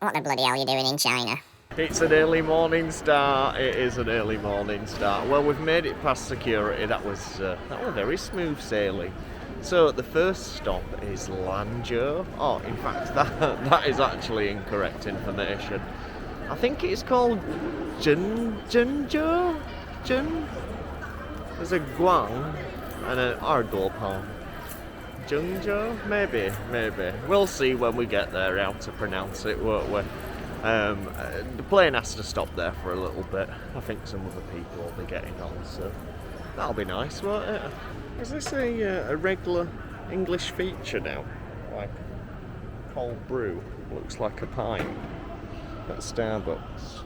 What the bloody hell are you doing in China? It's an early morning start. It is an early morning start. Well, we've made it past security. That was very smooth sailing. So the first stop is Lanzhou. Oh, in fact, that is actually incorrect information. I think it's called Zhengzhou. There's a Guan and an Argopon. Zhengzhou? Maybe. We'll see when we get there how to pronounce it, won't we? The plane has to stop there for a little bit. I think some other people will be getting on, so that'll be nice, won't it? Is this a regular English feature now? Like cold brew? Looks like a pint at Starbucks.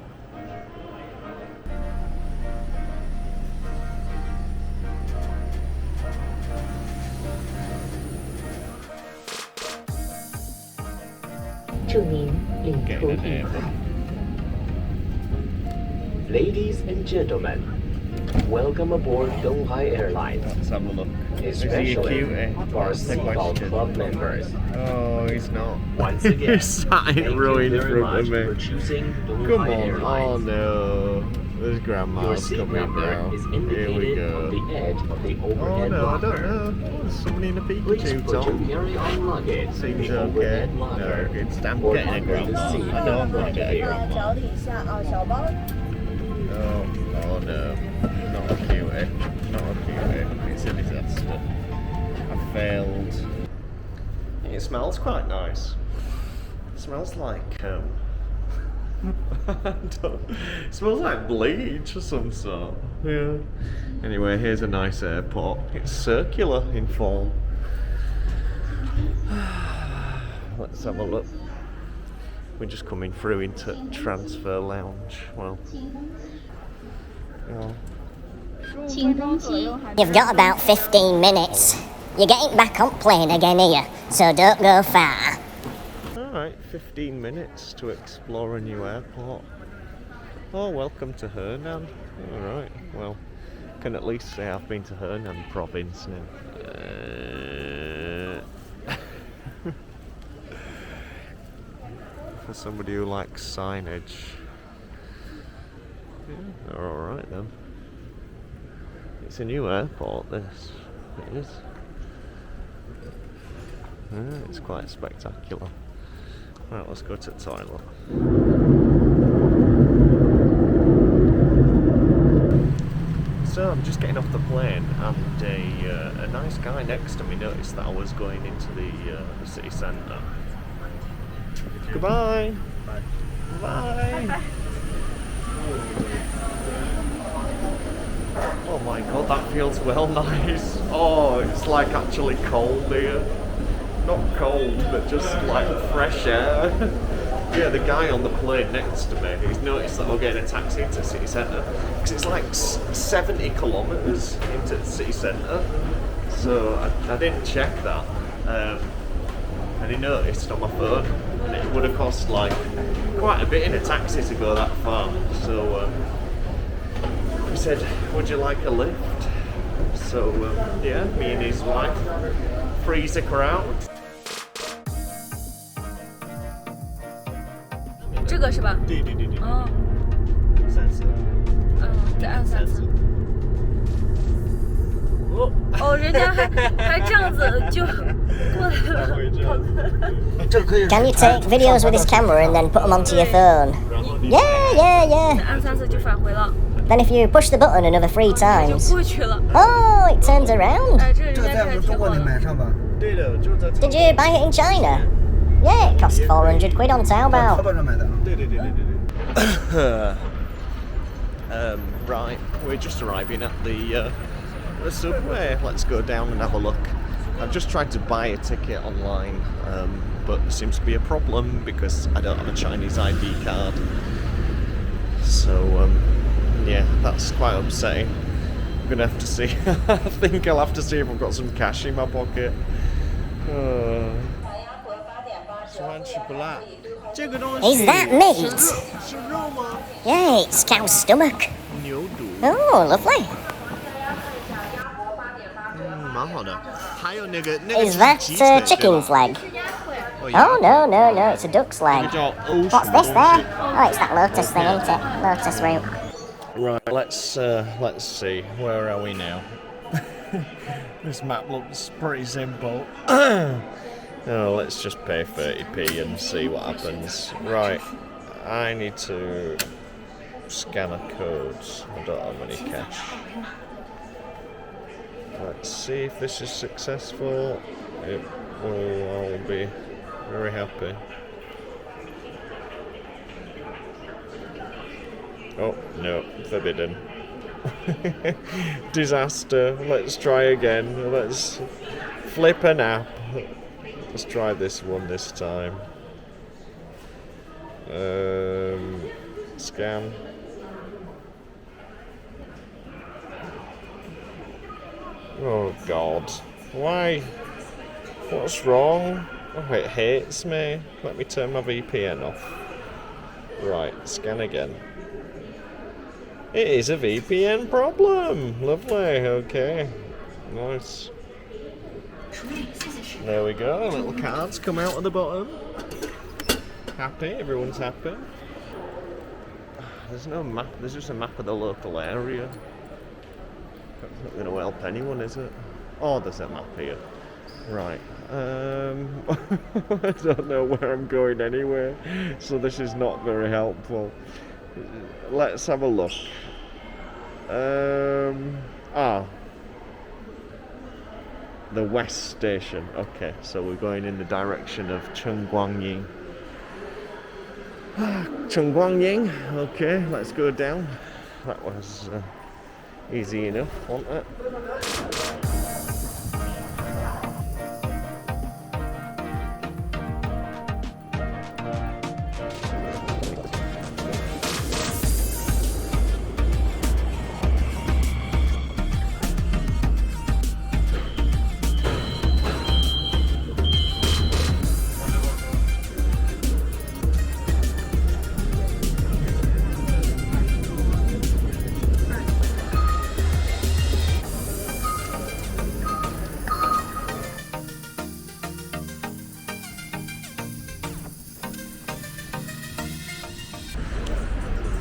Ladies and gentlemen, welcome aboard Donghai Airlines. Let's have a look. Especially for our Seagull Club members. Oh, he's not. Once again, He's sat in row in front of me. for choosing Come Donghai on. Airlines. Oh no. There's Your grandma's seat coming number now. is Here we indicated go. on the edge of the Oh overhead no, I locker. don't know. There's somebody in a Please Pikachu, put your Tom. carry-on luggage in Seems the okay. overhead locker. No, it's damn or getting a under the grandma. seat I know I'm in gonna front of get a you. grandma. 脚底下啊，小包。 Oh no. Not a cutie. Not a cutie. It's a disaster. I failed. It smells quite nice. It smells like it smells like bleach or some sort. Yeah. Anyway, here's a nice airport. It's circular in form. Let's have a look. We're just coming through into transfer lounge. Well, You've got about 15 minutes. You're getting back on plane again here, so don't go far. Alright, 15 minutes to explore a new airport. Oh, welcome to Henan. Alright, well, can at least say I've been to Henan province now. For somebody who likes signage. Yeah, they're alright then. It's a new airport, this. It is. Yeah, it's quite spectacular. Right, let's go to the toilet. So I'm just getting off the plane, and a nice guy next to me noticed that I was going into the city centre. Goodbye. Bye. Bye. Oh my god, that feels well nice. Oh, it's like actually cold here. Not cold, but just like fresh air. Yeah, the guy on the plane next to me, he's noticed that we're getting a taxi into the city centre. Because it's like 70 kilometres into the city centre. So I didn't check that. And he noticed on my phone. And it would have cost like quite a bit in a taxi to go that far. So he said, would you like a lift? So yeah, me and his wife freeze a crowd. 这个是吧？对。哦， 34。再按3次。哦，人家还这样子就过来了。 Can you take videos with this camera and then put them onto your phone? Yeah. 按3次就返回了， Then if you push the button another 3就 times, 过去了。 oh, it turns around. 哎，这人家这在我这还们中国挺好的。能买上吧？对的，就在 Did you buy it in China? Yeah, it cost 400 quid on 淘 Taobao. 宝上买的。对。Right, we're just arriving at the subway. Let's go down and have a look. I've just tried to buy a ticket online, but there seems to be a problem because I don't have a Chinese ID card. So, yeah, that's quite upsetting. I'm gonna have to see. I think I'll have to see if I've got some cash in my pocket. Is that meat? Yeah, it's cow's stomach. Oh, lovely. Is that chicken's leg? Oh, no, no, no, it's a duck's leg. What's this there? Oh, it's that lotus thing, isn't it? Lotus root. Right, let's see. Where are we now? This map looks pretty simple. Oh, let's just pay 30p and see what happens. Right, I need to scan a code. I don't have any cash. Let's see if this is successful. I'll be very happy. Oh, no, forbidden. Disaster. Let's try again. Let's flip an app. Let's try this one this time. Scan. Oh God. Why? What's wrong? Oh, it hates me. Let me turn my VPN off. Right, scan again. It is a VPN problem. Lovely, okay. Nice. There we go, little cards come out of the bottom. Happy, everyone's happy. There's no map, there's just a map of the local area. That's not going to help anyone, is it? Oh, there's a map here. Right. I don't know where I'm going anywhere, so this is not very helpful. Let's have a look. The West Station. Okay, so we're going in the direction of Chengguangying. Chengguangying. Okay, let's go down. That was easy enough, wasn't it?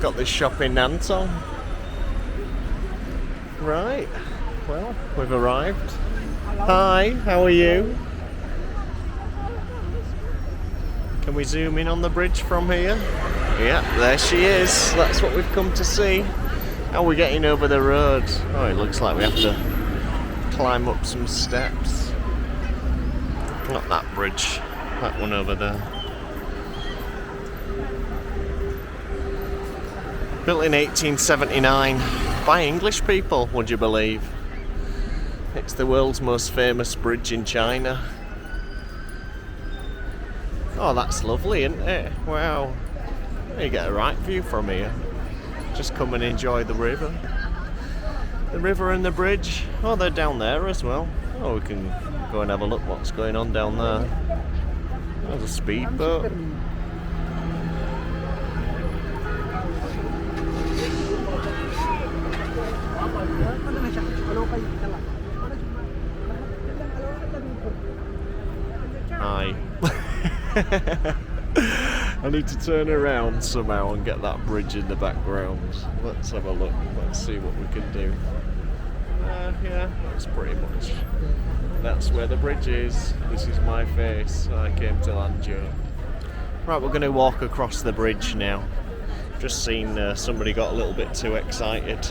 Got this shop in Nanzhou. Right, well, we've arrived. Hi, how are you? Can we zoom in on the bridge from here? Yeah, there she is. That's what we've come to see. How are we getting over the road? Oh, it looks like we have to climb up some steps. Not that bridge, that one over there. Built in 1879 by English people, would you believe? It's the world's most famous bridge in China. Oh, that's lovely, isn't it? Wow. You get a right view from here. Just come and enjoy the river. The river and the bridge. Oh, they're down there as well. Oh, we can go and have a look what's going on down there. There's a speedboat. Hi. I need to turn around somehow and get that bridge in the background. Let's have a look. Let's see what we can do. Yeah, that's pretty much. That's where the bridge is. This is my face. I came to Lanzhou. Right, we're going to walk across the bridge now. Just seen somebody got a little bit too excited